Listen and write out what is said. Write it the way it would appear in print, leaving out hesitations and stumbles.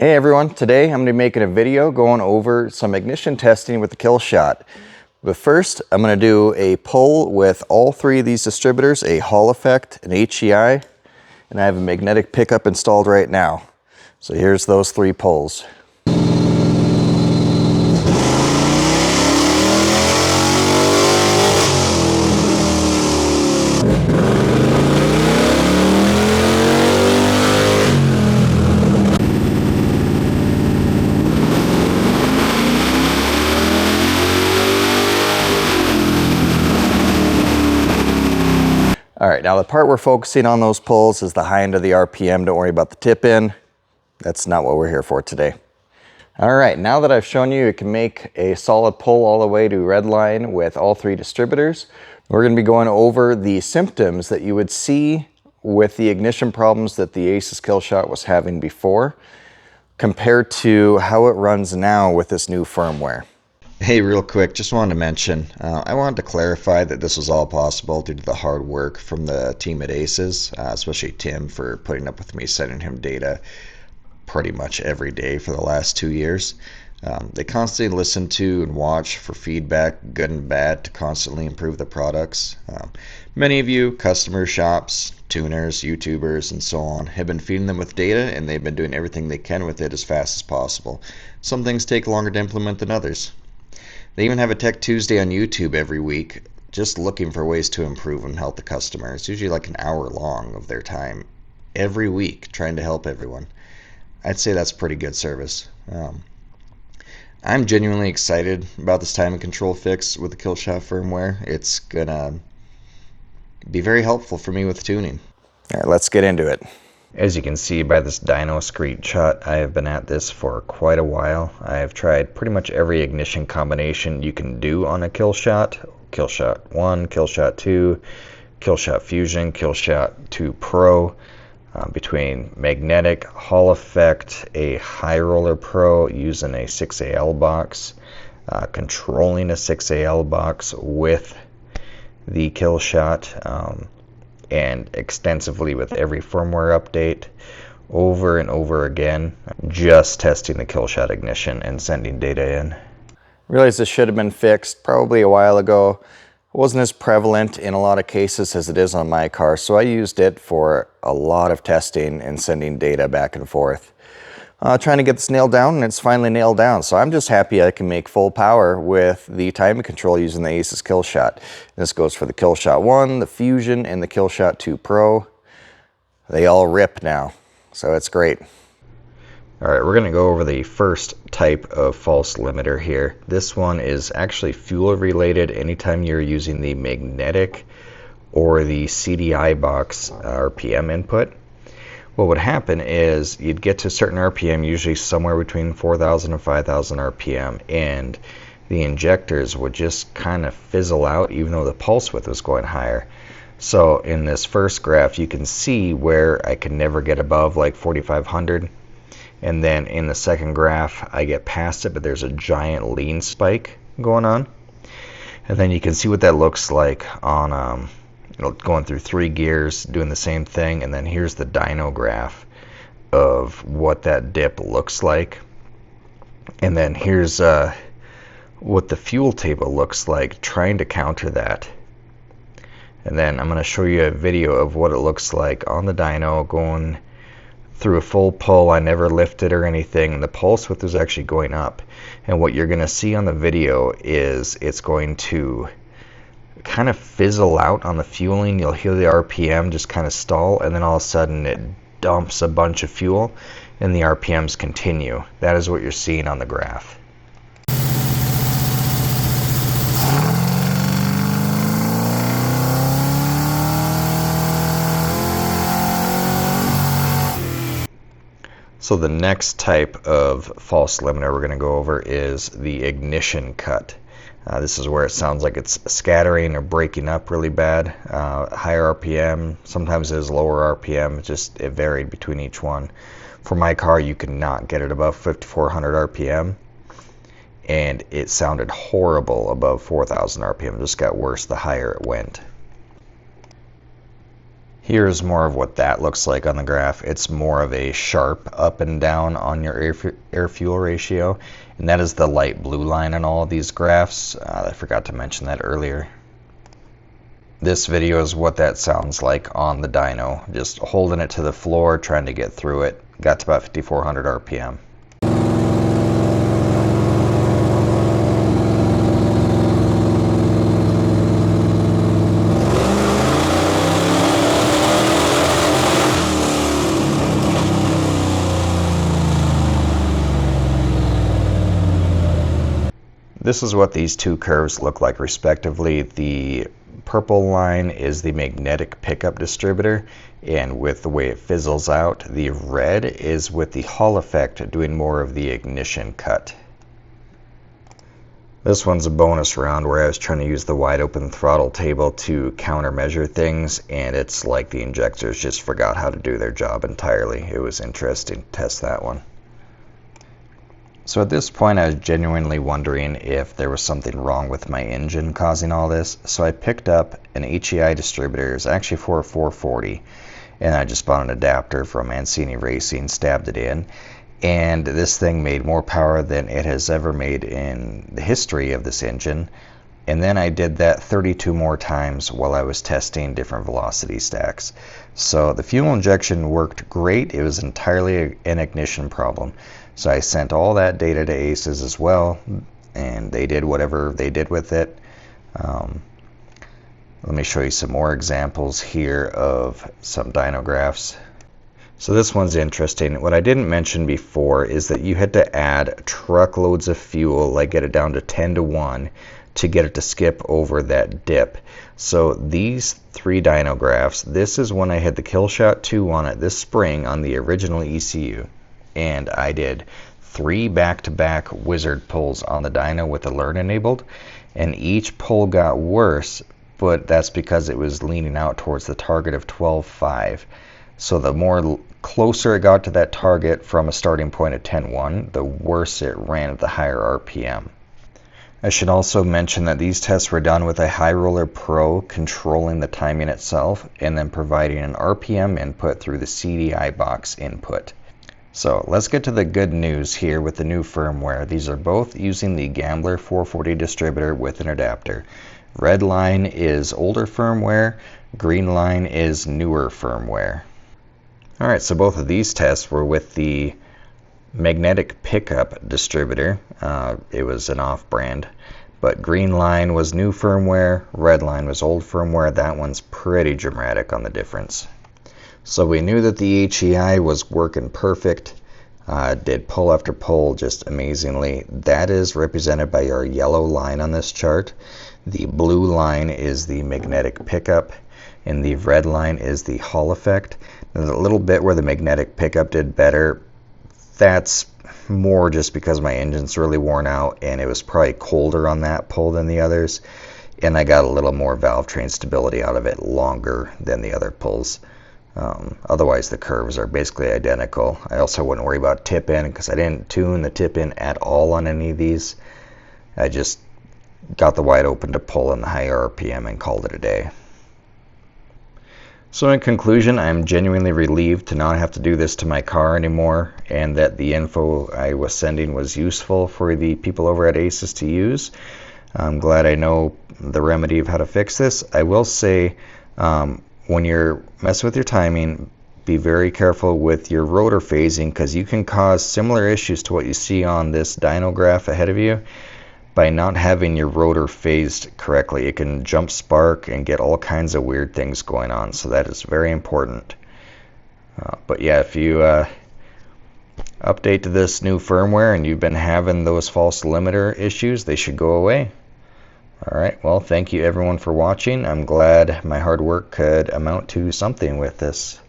Hey everyone, today I'm going to be making a video going over some ignition testing with the Killshot. But first, I'm going to do a pull with all three of these distributors, a Hall effect, an HEI, and I have a magnetic pickup installed right now. So here's those three pulls. All right, now the part we're focusing on those pulls is the high end of the RPM. Don't worry about the tip in. That's not what we're here for today. All right, now that I've shown you can make a solid pull all the way to red line with all three distributors, we're gonna be going over the symptoms that you would see with the ignition problems that the Aces Killshot was having before, compared to how it runs now with this new firmware. Hey, real quick, just wanted to mention, I wanted to clarify that this was all possible due to the hard work from the team at Aces, especially Tim for putting up with me sending him data pretty much every day for the last 2 years. They constantly listen to and watch for feedback, good and bad, to constantly improve the products. Many of you, customers, shops, tuners, YouTubers, and so on, have been feeding them with data, and they've been doing everything they can with it as fast as possible. Some things take longer to implement than others. They even have a Tech Tuesday on YouTube every week, just looking for ways to improve and help the customer. It's usually like an hour long of their time every week trying to help everyone. I'd say that's pretty good service. I'm genuinely excited about this time and control fix with the Killshot firmware. It's gonna be very helpful for me with tuning. All right, let's get into it. As you can see by this dyno screenshot, I have been at this for quite a while. I have tried pretty much every ignition combination you can do on a Killshot. Killshot 1, Killshot 2, Killshot Fusion, Killshot 2 Pro, between magnetic, Hall effect, a high roller Pro using a 6AL box, controlling a 6AL box with the Killshot, and extensively with every firmware update, over and over again, just testing the Killshot ignition and sending data in. Realized this should have been fixed probably a while ago. It wasn't as prevalent in a lot of cases as it is on my car, so I used it for a lot of testing and sending data back and forth. Trying to get this nailed down, and it's finally nailed down. So I'm just happy I can make full power with the timing control using the Aces Killshot. This goes for the Killshot 1, the Fusion, and the Killshot 2 Pro. They all rip now, so it's great. All right, we're gonna go over the first type of false limiter here. This one is actually fuel related anytime you're using the magnetic or the CDI box RPM input. What would happen is you'd get to a certain RPM, usually somewhere between 4,000 and 5,000 RPM, and the injectors would just kind of fizzle out even though the pulse width was going higher. So in this first graph, you can see where I can never get above like 4,500. And then in the second graph, I get past it, but there's a giant lean spike going on. And then you can see what that looks like on going through 3 gears, doing the same thing. And then here's the dyno graph of what that dip looks like. And then here's what the fuel table looks like trying to counter that. And then I'm going to show you a video of what it looks like on the dyno going through a full pull. I never lifted or anything. The pulse width is actually going up. And what you're going to see on the video is it's going to kind of fizzle out on the fueling. You'll hear the RPM just kind of stall, and then all of a sudden it dumps a bunch of fuel and the RPMs continue. That is what you're seeing on the graph. So the next type of false limiter we're going to go over is the ignition cut. This is where it sounds like it's scattering or breaking up really bad. Higher RPM, sometimes it is lower RPM, it varied between each one. For my car, you could not get it above 5,400 RPM, and it sounded horrible above 4,000 RPM. It just got worse the higher it went. Here's more of what that looks like on the graph. It's more of a sharp up and down on your air-fuel ratio, and that is the light blue line on all of these graphs. I forgot to mention that earlier. This video is what that sounds like on the dyno, just holding it to the floor, trying to get through it. Got to about 5,400 RPM. This is what these two curves look like respectively. The purple line is the magnetic pickup distributor, and with the way it fizzles out, the red is with the Hall effect doing more of the ignition cut. This one's a bonus round where I was trying to use the wide open throttle table to countermeasure things, and it's like the injectors just forgot how to do their job entirely. It was interesting to test that one. So at this point I was genuinely wondering if there was something wrong with my engine causing all this. So I picked up an HEI distributor. It was actually for a 440, and I just bought an adapter from Mancini Racing, stabbed it in, and this thing made more power than it has ever made in the history of this engine. And then I did that 32 more times while I was testing different velocity stacks. So the fuel injection worked great. It was entirely an ignition problem. So I sent all that data to Aces as well, and they did whatever they did with it. Let me show you some more examples here of some dyno graphs. So this one's interesting. What I didn't mention before is that you had to add truckloads of fuel, like get it down to 10-to-1, to get it to skip over that dip. So these three dyno graphs, this is when I had the Killshot 2 on it this spring on the original ECU. And I did 3 back-to-back wizard pulls on the dyno with alert enabled, and each pull got worse, but that's because it was leaning out towards the target of 12.5. So the more closer it got to that target from a starting point of 10.1, the worse it ran at the higher RPM. I should also mention that these tests were done with a High Roller Pro controlling the timing itself and then providing an RPM input through the CDI box input. So let's get to the good news here with the new firmware. These are both using the Gambler 440 distributor with an adapter. Red line is older firmware, green line is newer firmware. Alright, so both of these tests were with the magnetic pickup distributor. It was an off-brand, but green line was new firmware, red line was old firmware. That one's pretty dramatic on the difference. So we knew that the HEI was working perfect, did pull after pull just amazingly. That is represented by our yellow line on this chart. The blue line is the magnetic pickup, and the red line is the Hall effect. There's a little bit where the magnetic pickup did better. That's more just because my engine's really worn out, and it was probably colder on that pull than the others, and I got a little more valve train stability out of it longer than the other pulls. Otherwise the curves are basically identical. I also wouldn't worry about tip in because I didn't tune the tip in at all on any of these. I just got the wide open to pull in the higher RPM and called it a day. So in conclusion, I'm genuinely relieved to not have to do this to my car anymore, and that the info I was sending was useful for the people over at Aces to use. I'm glad I know the remedy of how to fix this. I will say, when you're messing with your timing, be very careful with your rotor phasing, because you can cause similar issues to what you see on this dyno graph ahead of you by not having your rotor phased correctly. It can jump spark and get all kinds of weird things going on, so that is very important. But yeah, if you update to this new firmware and you've been having those false limiter issues, they should go away. Alright, well, thank you everyone for watching. I'm glad my hard work could amount to something with this.